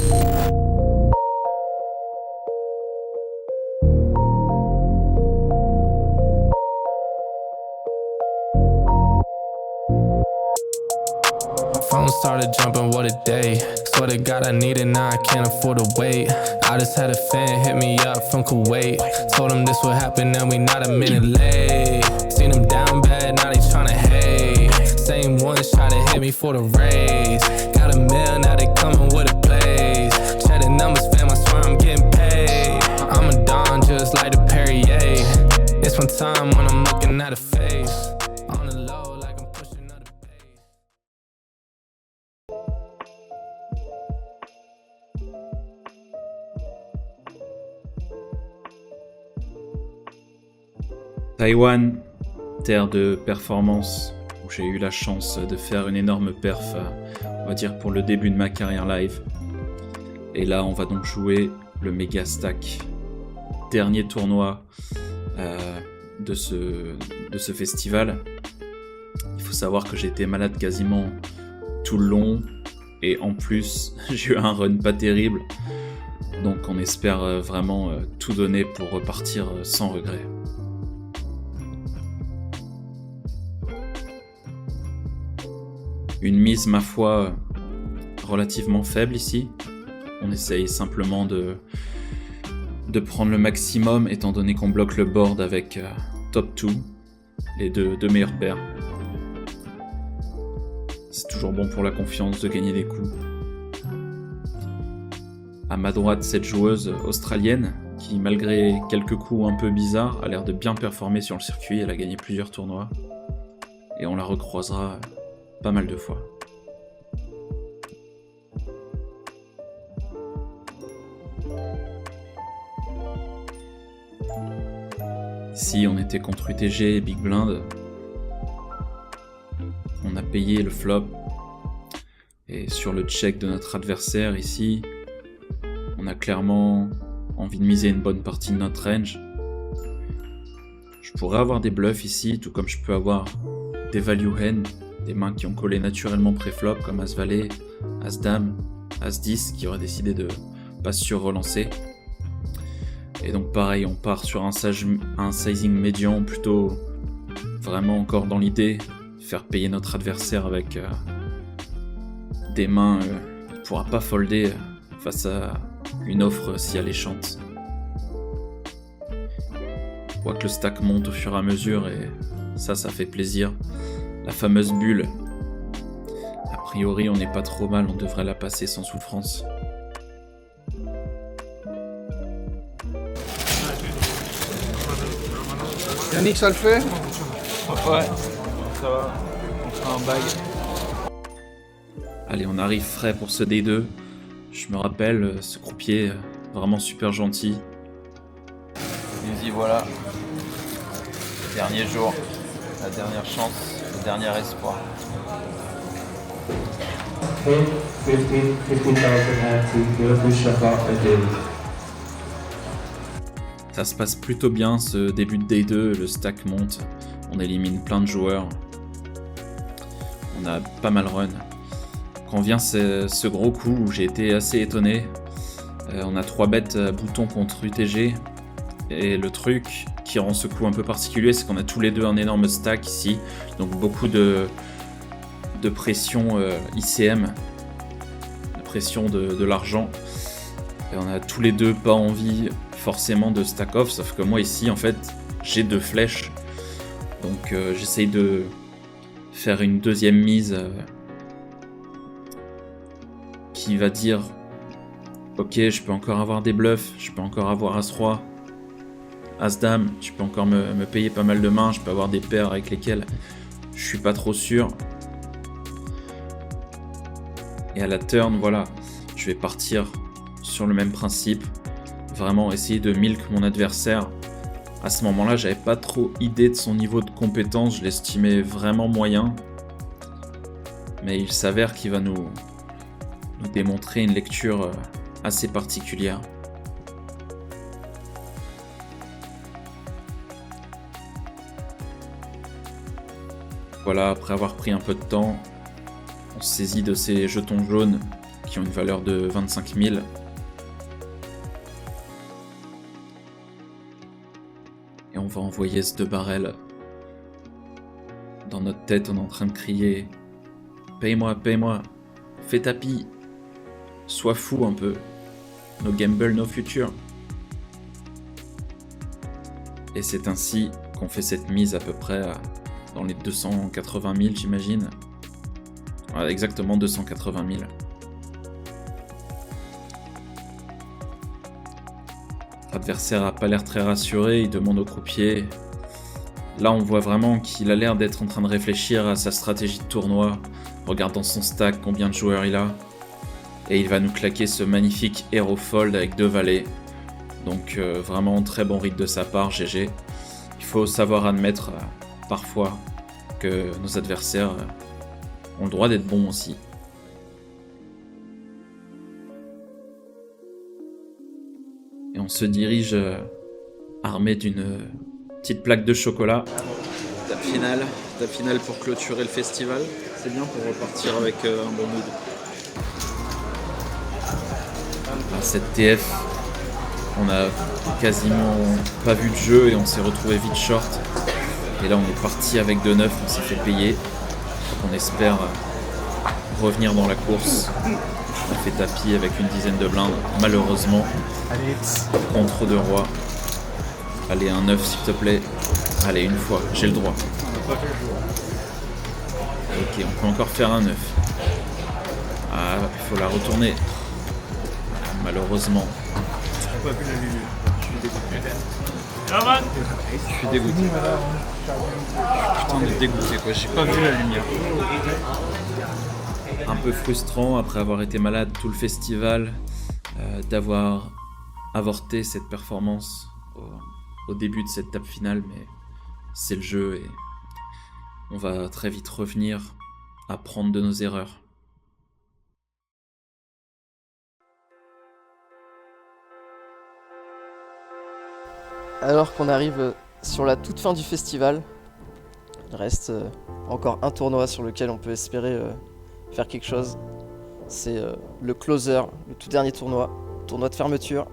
Phone started jumping, what a day. Swear to God I need it, now I can't afford to wait. I just had a fan hit me up from Kuwait. Told him this would happen and we not a minute late. Seen him down bad, now they tryna hate. Same ones try to hit me for the raise. Got a mill, now they coming with a blaze. Check the numbers fam, I swear I'm getting paid. I'm a Don just like the Perrier. It's one time when I'm looking at a face. On the low like I'm pushing out a pace. Taïwan, terre de performance, où j'ai eu la chance de faire une énorme perf, on va dire pour le début de ma carrière live. Et là, on va donc jouer le Mega Stack, dernier tournoi de ce festival. Il faut savoir que j'ai été malade quasiment tout le long, et en plus, j'ai eu un run pas terrible. Donc on espère vraiment tout donner pour repartir sans regret. Une mise, ma foi, relativement faible ici. On essaye simplement de prendre le maximum, étant donné qu'on bloque le board avec top 2, les deux meilleures paires. C'est toujours bon pour la confiance de gagner des coups. À ma droite, cette joueuse australienne, qui malgré quelques coups un peu bizarres, a l'air de bien performer sur le circuit. Elle a gagné plusieurs tournois. Et on la recroisera pas mal de fois. Ici, on était contre UTG et Big Blind. On a payé le flop. Et sur le check de notre adversaire ici, on a clairement envie de miser une bonne partie de notre range. Je pourrais avoir des bluffs ici, tout comme je peux avoir des value hand, des mains qui ont collé naturellement pré-flop comme As-Valet, As-Dame, As-10 qui auraient décidé de pas sur-relancer. Et donc pareil, on part sur un sizing médian, plutôt vraiment encore dans l'idée faire payer notre adversaire avec des mains qu'il ne pourra pas folder face à une offre si alléchante. On voit que le stack monte au fur et à mesure et ça fait plaisir. La fameuse bulle. A priori, on n'est pas trop mal, on devrait la passer sans souffrance. Yannick, ça le fait? Ouais, ça va, on fera un bag. Allez, on arrive frais pour ce D2. Je me rappelle, ce croupier, vraiment super gentil. Nous y voilà. Dernier jour, la dernière chance, le dernier espoir. Ça se passe plutôt bien ce début de Day2, le stack monte, on élimine plein de joueurs. On a pas mal run. Quand vient ce gros coup où j'ai été assez étonné, on a 3 bêtes boutons contre UTG. Et le truc qui rend ce coup un peu particulier, c'est qu'on a tous les deux un énorme stack ici. Donc beaucoup de pression ICM, de pression de l'argent. Et on a tous les deux pas envie forcément de stack off, sauf que moi ici en fait j'ai 2 flèches. Donc j'essaye de faire une deuxième mise qui va dire ok, je peux encore avoir des bluffs, je peux encore avoir As-Roi, As-Dame, je peux encore me payer pas mal de mains, je peux avoir des paires avec lesquelles je suis pas trop sûr. Et à la turn, voilà, je vais partir sur le même principe, vraiment essayer de milk mon adversaire. À ce moment-là, j'avais pas trop idée de son niveau de compétence, je l'estimais vraiment moyen. Mais il s'avère qu'il va nous démontrer une lecture assez particulière. Voilà, après avoir pris un peu de temps, on se saisit de ces jetons jaunes qui qui ont une valeur de 25 000. Et on va envoyer ce 2 barrels. Dans notre tête, on est en train de crier « Paye-moi, paye-moi, fais tapis, sois fou un peu, no gamble, no future ». Et c'est ainsi qu'on fait cette mise à peu près dans les 280 000, j'imagine. Voilà, exactement 280 000. L'adversaire n'a pas l'air très rassuré, il demande au croupier. Là, on voit vraiment qu'il a l'air d'être en train de réfléchir à sa stratégie de tournoi, regardant son stack, combien de joueurs il a. Et il va nous claquer ce magnifique Hero Fold avec 2 valets. Donc vraiment très bon read de sa part, GG. Il faut savoir admettre parfois que nos adversaires ont le droit d'être bons aussi. Et on se dirige armé d'une petite plaque de chocolat. Table finale pour clôturer le festival. C'est bien pour repartir avec un bon mood. À cette TF, on a quasiment pas vu de jeu et on s'est retrouvé vite short. Et là on est parti avec 2-9, on s'est fait payer. On espère revenir dans la course. On a fait tapis avec une dizaine de blindes, malheureusement. Contre 2 rois. Allez, un 9 s'il te plaît. Allez, une fois, j'ai le droit. Ok, on peut encore faire un 9. Ah, il faut la retourner. Malheureusement. J'ai pas vu la lumière. Je suis dégoûté. Putain de dégoûté quoi, j'ai pas vu la lumière. Un peu frustrant après avoir été malade tout le festival, d'avoir avorté cette performance au début de cette table finale, mais c'est le jeu et on va très vite revenir, apprendre de nos erreurs. Alors qu'on arrive sur la toute fin du festival, il reste encore un tournoi sur lequel on peut espérer faire quelque chose. C'est le closer, le tout dernier tournoi de fermeture.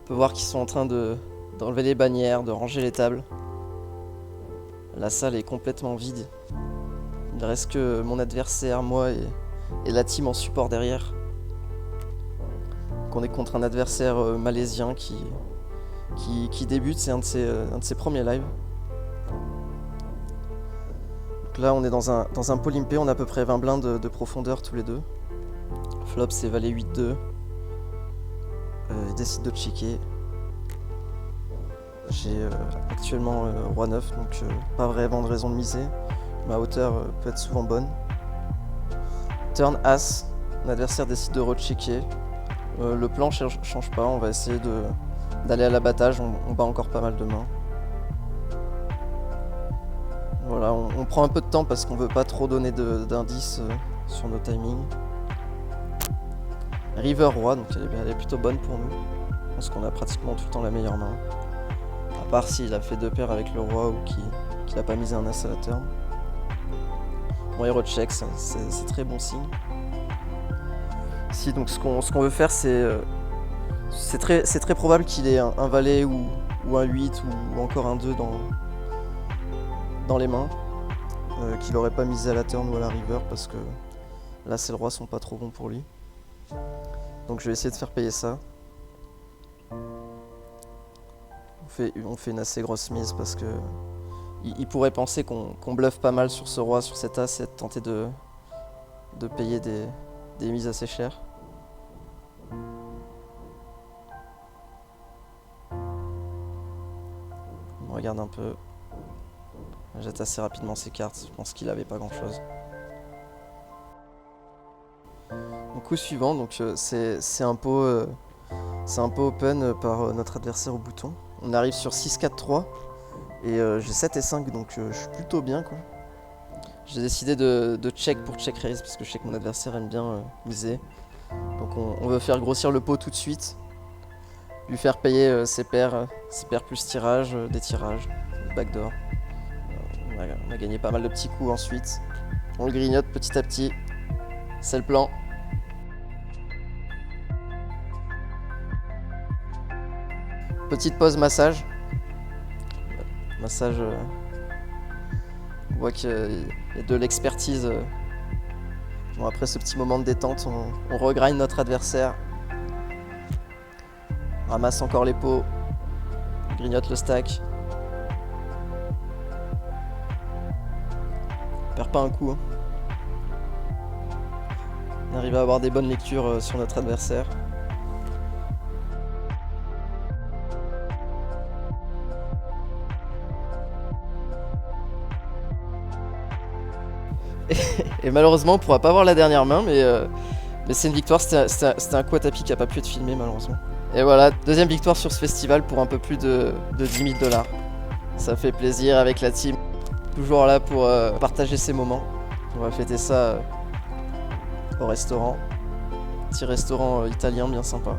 On peut voir qu'ils sont en train d'enlever les bannières, de ranger les tables. La salle est complètement vide. Il ne reste que mon adversaire, moi et la team en support derrière. Donc on est contre un adversaire malaisien qui débute, c'est un de ses premiers lives. Donc là on est dans un polympé, on a à peu près 20 blindes de profondeur tous les deux. Flop c'est valet 8-2. Il décide de checker. J'ai actuellement roi 9, donc pas vraiment de raison de miser. Ma hauteur peut être souvent bonne. Turn As, mon adversaire décide de rechecker. Le plan change pas, on va essayer d'aller à l'abattage, on bat encore pas mal de mains. Voilà, on prend un peu de temps parce qu'on veut pas trop donner d'indices sur nos timings. River Roi, donc elle est plutôt bonne pour nous. Je pense qu'on a pratiquement tout le temps la meilleure main. À part s'il a fait 2 paires avec le roi ou qu'il a pas misé un as à la turn. Bon, il recheck, c'est très bon signe. Si, donc ce qu'on veut faire, c'est très probable qu'il ait un valet ou un 8 ou encore un 2 dans les mains. Qu'il aurait pas misé à la turn ou à la river parce que là, ces rois sont pas trop bons pour lui. Donc je vais essayer de faire payer ça. On fait une assez grosse mise parce que il pourrait penser qu'on bluffe pas mal sur ce roi, sur cet as et tenter de payer des mises assez chères. On regarde un peu. On jette assez rapidement ses cartes, je pense qu'il avait pas grand chose. Au coup suivant, donc c'est un peu open par notre adversaire au bouton. On arrive sur 6-4-3 et j'ai 7 et 5 donc je suis plutôt bien quoi. J'ai décidé de check pour check raise parce que je sais que mon adversaire aime bien miser. Donc on veut faire grossir le pot tout de suite. Lui faire payer ses paires plus tirage, des tirages. backdoor. On a gagné pas mal de petits coups ensuite. On le grignote petit à petit. C'est le plan. Petite pause massage. Massage. On voit qu'il y a de l'expertise. Bon, après ce petit moment de détente, on regrind notre adversaire. Ramasse encore les pots. Grignote le stack. Perd pas un coup. Hein. On arrive à avoir des bonnes lectures sur notre adversaire. Et malheureusement on pourra pas voir la dernière main, mais c'est une victoire. C'était un coup à tapis qui a pas pu être filmé malheureusement. Et voilà, deuxième victoire sur ce festival pour un peu plus de 10 000 $. Ça fait plaisir avec la team. Toujours là pour partager ces moments. On va fêter ça au restaurant. Petit restaurant italien bien sympa.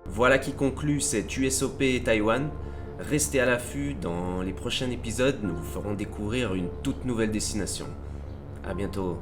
Voilà qui conclut cette USOP Taïwan. Restez à l'affût, dans les prochains épisodes, nous vous ferons découvrir une toute nouvelle destination. À bientôt.